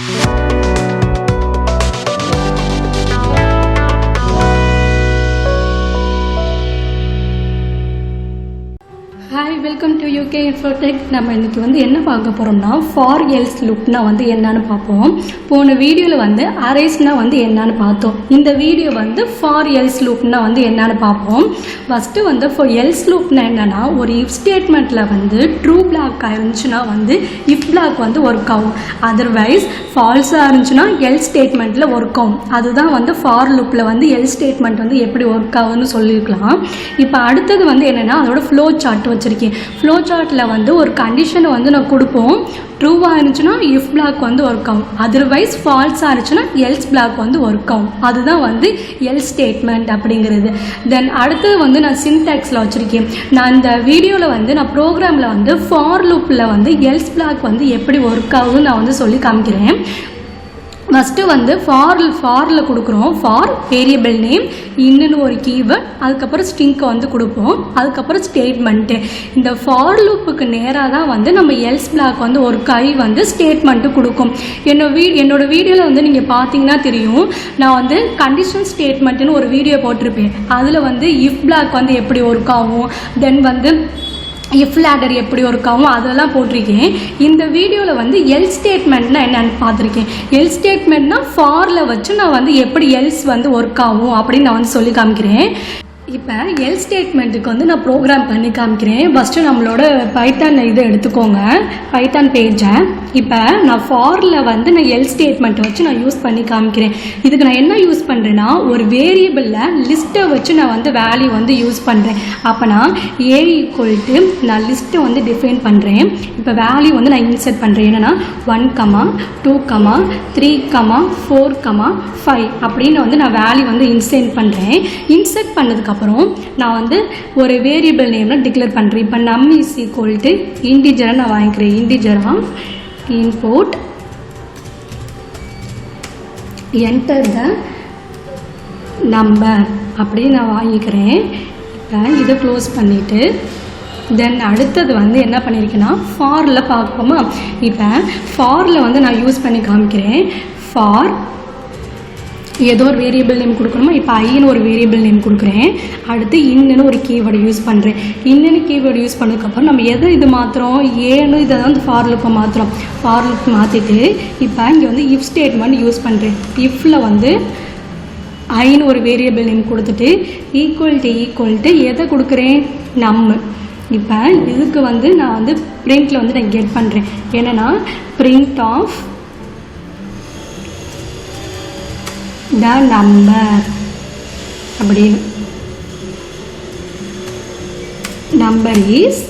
Hi, welcome to UK Infotech. நம்ம இன்றைக்கி என்ன பார்க்க போகிறோம்னா ஃபார் எல்ஸ் லுக்னா என்னன்னு பார்ப்போம். போன வீடியோவில் அரேஸ்னா என்னன்னு பார்த்தோம். இந்த வீடியோ ஃபார் எல்ஸ் லுக்னா என்னன்னு பார்ப்போம். ஃபஸ்ட்டு ஃபார் எல்ஸ் லுக்னா என்னென்னா, ஒரு இஃப் ஸ்டேட்மெண்ட்டில் ட்ரூ பிளாக் இருந்துச்சுன்னா இஃப் பிளாக் ஒர்க் ஆகும். அதர்வைஸ் ஃபால்ஸாக இருந்துச்சுன்னா எல் ஸ்டேட்மெண்ட்டில் ஒர்க் ஆகும். அதுதான் ஃபார் லுக்கில் எல் ஸ்டேட்மெண்ட் எப்படி ஒர்க் ஆகுன்னு சொல்லியிருக்கலாம். இப்போ அடுத்தது என்னென்னா, அதோட ஃப்ளோ சார்ட் வச்சுருக்கேன். ஃப்ளோ சார்ட்டில் ஒரு கண்டிஷனை நான் கொடுப்போம். ட்ரூவாக இருந்துச்சுன்னா இஃப் பிளாக் ஒர்க் ஆகும். அதர்வைஸ் ஃபால்ஸாக இருந்துச்சுன்னா எல்ஸ் பிளாக் ஒர்க் ஆகும். அதுதான் எல் ஸ்டேட்மெண்ட் அப்படிங்கிறது. தென் அடுத்தது நான் சின்டாக்ஸில் வச்சுருக்கேன். நான் இந்த வீடியோவில் நான் ப்ரோக்ராமில் ஃபார் லூப்பில் எல்ஸ் பிளாக் எப்படி ஒர்க் ஆகுதுன்னு நான் சொல்லி காமிக்கிறேன். ஃபஸ்ட்டு ஃபாரில் கொடுக்குறோம். ஃபார் வேரியபிள் நேம் இன்னுன்னு ஒரு கீவேர்ட், அதுக்கப்புறம் ஸ்ட்ரிங்க்கு கொடுப்போம். அதுக்கப்புறம் ஸ்டேட்மெண்ட்டு. இந்த ஃபார் லூப்புக்கு நேராக தான் நம்ம எல்ஸ் பிளாக் ஒர்க் ஆகி ஸ்டேட்மெண்ட்டு கொடுக்கும். என்னோட வீடியோவில் நீங்கள் பார்த்தீங்கன்னா தெரியும், நான் கண்டிஷன் ஸ்டேட்மெண்ட்டுன்னு ஒரு வீடியோ போட்டிருப்பேன். அதில் இஃப் பிளாக் எப்படி ஒர்க் ஆகும், தென் இஃப் லேடர் எப்படி ஒர்க் ஆகும் அதெல்லாம் போட்டிருக்கேன். இந்த வீடியோவில் எல் ஸ்டேட்மெண்ட்னா என்னென்னு பார்த்துருக்கேன். எல் ஸ்டேட்மெண்ட்னா ஃபாரில் வச்சு நான் எப்படி எல்ஸ் ஒர்க் ஆகும் அப்படின்னு நான் சொல்லி காமிக்கிறேன். இப்போ எல் ஸ்டேட்மெண்ட்டுக்கு நான் ப்ரோக்ராம் பண்ணி காமிக்கிறேன். ஃபஸ்ட்டு நம்மளோட பைத்தான் இதை எடுத்துக்கோங்க, பைத்தான் பேஜை. இப்போ நான் ஃபாரில் நான் எல் ஸ்டேட்மெண்ட்டை வச்சு நான் யூஸ் பண்ணி காமிக்கிறேன். இதுக்கு நான் என்ன யூஸ் பண்ணுறேன்னா, ஒரு வேரியபிளில் லிஸ்ட்டை வச்சு நான் வேல்யூ யூஸ் பண்ணுறேன். அப்போ நான் ஏ ஈக்குவல்ட்டு நான் லிஸ்ட்டை டிஃபைன் பண்ணுறேன். இப்போ வேல்யூ நான் இன்சர்ட் பண்ணுறேன். என்னென்னா 1, 2, 3, 4, 5 அப்படின்னு நான் வேல்யூ இன்சர்ட் பண்ணுறேன். இன்சர்ட் பண்ணதுக்கப்புறம் நான் ஒரு வேரியபிள் நேம்ல டிக்ளேர் பண்ணுறேன். இப்போ நம் இஸ் ஈக்குவல் டு இன்டிஜரை நான் வாங்கிக்கிறேன். இன்டிஜரா இன்புட் என்டர் த நம்பர் அப்படி நான் வாங்கிக்கிறேன். இப்போ இதை க்ளோஸ் பண்ணிவிட்டு தென் அடுத்தது என்ன பண்ணியிருக்கேன்னா, ஃபாரில் பார்ப்போமா. இப்போ ஃபாரில் நான் யூஸ் பண்ணி காமிக்கிறேன். ஃபார் ஏதோ ஒரு வேரியபிள் நேம் கொடுக்கணுமா. இப்போ ஐன்னு ஒரு வேரியபிள் நேம் கொடுக்குறேன். அடுத்து இன்னுன்னு ஒரு கீவேர்டு யூஸ் பண்ணுறேன். இன்னுன்னு கீவேர்டு யூஸ் பண்ணதுக்கப்புறம் நம்ம எதை இது மாத்திரம் ஏன்னு இதை ஃபார் லுப்பை மாத்திரம். ஃபார் லுப் மாற்றிட்டு இப்போ இங்கே இஃப் ஸ்டேட்மெண்ட் யூஸ் பண்ணுறேன். இஃப்பில் ஐன்னு ஒரு வேரியபிள் நேம் கொடுத்துட்டு ஈக்குவல் டு எதை கொடுக்குறேன், நம்ம. இப்போ இதுக்கு நான் பிரிண்டில் நான் கெட் பண்ணுறேன். என்னென்னா பிரிண்ட் ஆஃப் த நம்பர் அப்படின்னு. நம்பர் இஸ்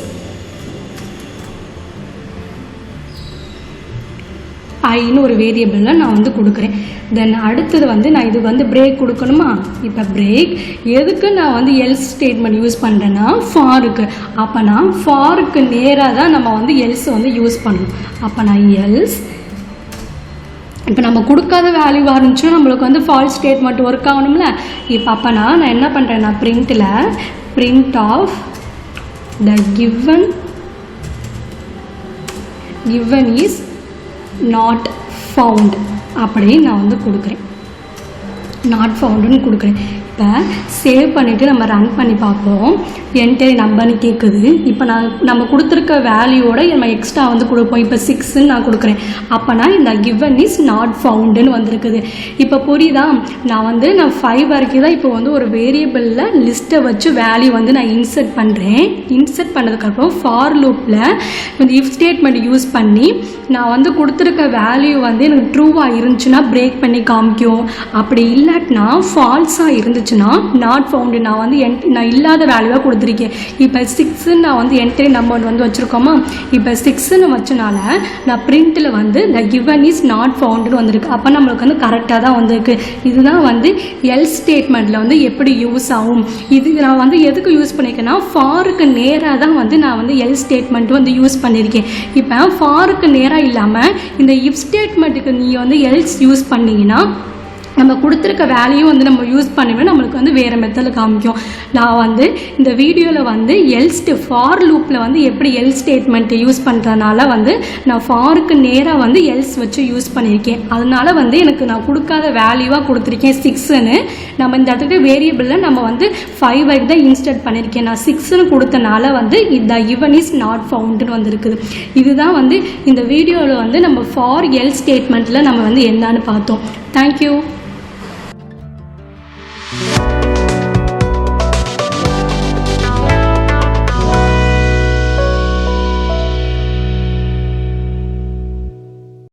ஐன்னு ஒரு வேரியபிளில் நான் கொடுக்குறேன். தென் அடுத்தது நான் இது பிரேக் கொடுக்கணுமா. இப்போ பிரேக் எதுக்கு நான் எல்ஸ் ஸ்டேட்மெண்ட் யூஸ் பண்ணுறேன்னா ஃபாருக்கு. அப்போ நான் ஃபாருக்கு நேராக தான் நம்ம எல்ஸ் யூஸ் பண்ணணும். அப்போ நான் எல்ஸ் இப்போ நம்ம கொடுக்காத வேல்யூவாக இருந்துச்சுன்னா நம்மளுக்கு ஃபால்ஸ் ஸ்டேட்மெண்ட் ஒர்க் ஆகணும்ல. இப்போ அப்போ நான் என்ன பண்ணுறேன்னா பிரிண்ட்டில் print of the given is not found அப்படின்னு நான் கொடுக்குறேன். நாட் ஃபவுண்டுன்னு கொடுக்குறேன். இப்போ சேவ் பண்ணிவிட்டு நம்ம ரன் பண்ணி பார்ப்போம். என்டர் நம்பர்னு கேட்குது. இப்போ நம்ம கொடுத்துருக்க வேல்யூவோட நம்ம எக்ஸ்ட்ரா கொடுப்போம். இப்போ 6ன்னு நான் கொடுக்குறேன். அப்போனா இந்த கிவன் இஸ் நாட் ஃபவுண்டுன்னு வந்திருக்குது. இப்போ புரியுதா, நான் 5 வரைக்கும் தான் இப்போ ஒரு வேரியபிளில் லிஸ்ட்டை வச்சு வேல்யூ நான் இன்சர்ட் பண்ணுறேன். இன்சர்ட் பண்ணதுக்கப்புறம் ஃபார் லூப்பில் இந்த இஃப் ஸ்டேட்மெண்ட் யூஸ் பண்ணி நான் கொடுத்துருக்க வேல்யூ எனக்கு ட்ரூவாக இருந்துச்சுன்னா பிரேக் பண்ணி காமிக்கும். அப்படி இல்லாட்டினா ஃபால்ஸாக இருந்துச்சுன்னா நாட் ஃபவுண்டு நான் இல்லாத வேல்யூவாக கொடுத்துருக்கேன். இப்போ 6ன்னு நான் என்ட்ரி நம்பர் வச்சுருக்கோமா. இப்போ 6ன்னு வச்சனால நான் பிரிண்ட்டில் த கிவன் இஸ் நாட் ஃபவுண்டுன்னு வந்திருக்கு. அப்போ நம்மளுக்கு கரெக்டாக தான் வந்திருக்கு. இதுதான் எல் ஸ்டேட்மெண்ட்டில் எப்படி யூஸ் ஆகும். இது நான் எதுக்கு யூஸ் பண்ணியிருக்கேன்னா, ஃபாருக்கு நேராக தான் நான் எல் ஸ்டேட்மெண்ட் யூஸ் பண்ணியிருக்கேன். இப்போ ஃபாருக்கு நேராக இல்லாமல் இந்த இஃப் ஸ்டேட்மெண்ட்டுக்கு நீங்கள் எல்ஸ் யூஸ் பண்ணிங்கன்னா நம்ம கொடுத்துருக்க வேல்யூ வந்து நம்ம யூஸ் பண்ணுவேன், நம்மளுக்கு வந்து வேறு மெத்தடில் காமிக்கும். நான் வந்து இந்த வீடியோவில் வந்து ஃபார் லூப்பில் வந்து எப்படி எல்ஸ் ஸ்டேட்மெண்ட்டு யூஸ் பண்ணுறதுனால வந்து நான் ஃபாருக்கு நேராக வந்து எல்ஸ் வச்சு யூஸ் பண்ணியிருக்கேன். அதனால வந்து எனக்கு நான் கொடுக்காத வேல்யூவாக கொடுத்துருக்கேன் 6ன்னு. நம்ம இந்த இடத்துக்கு வேரியபிளில் நம்ம வந்து 5 வரைக்கும் தான் இன்ஸ்டர்ட் பண்ணியிருக்கேன். நான் 6ன்னு கொடுத்தனால வந்து த ஈவன் இஸ் நாட் ஃபவுண்டுன்னு வந்துருக்குது. இதுதான் வந்து இந்த வீடியோவில் வந்து நம்ம ஃபார் எல்ஸ் ஸ்டேட்மெண்ட்டில் நம்ம வந்து என்னன்னு பார்த்தோம். தேங்க்யூ.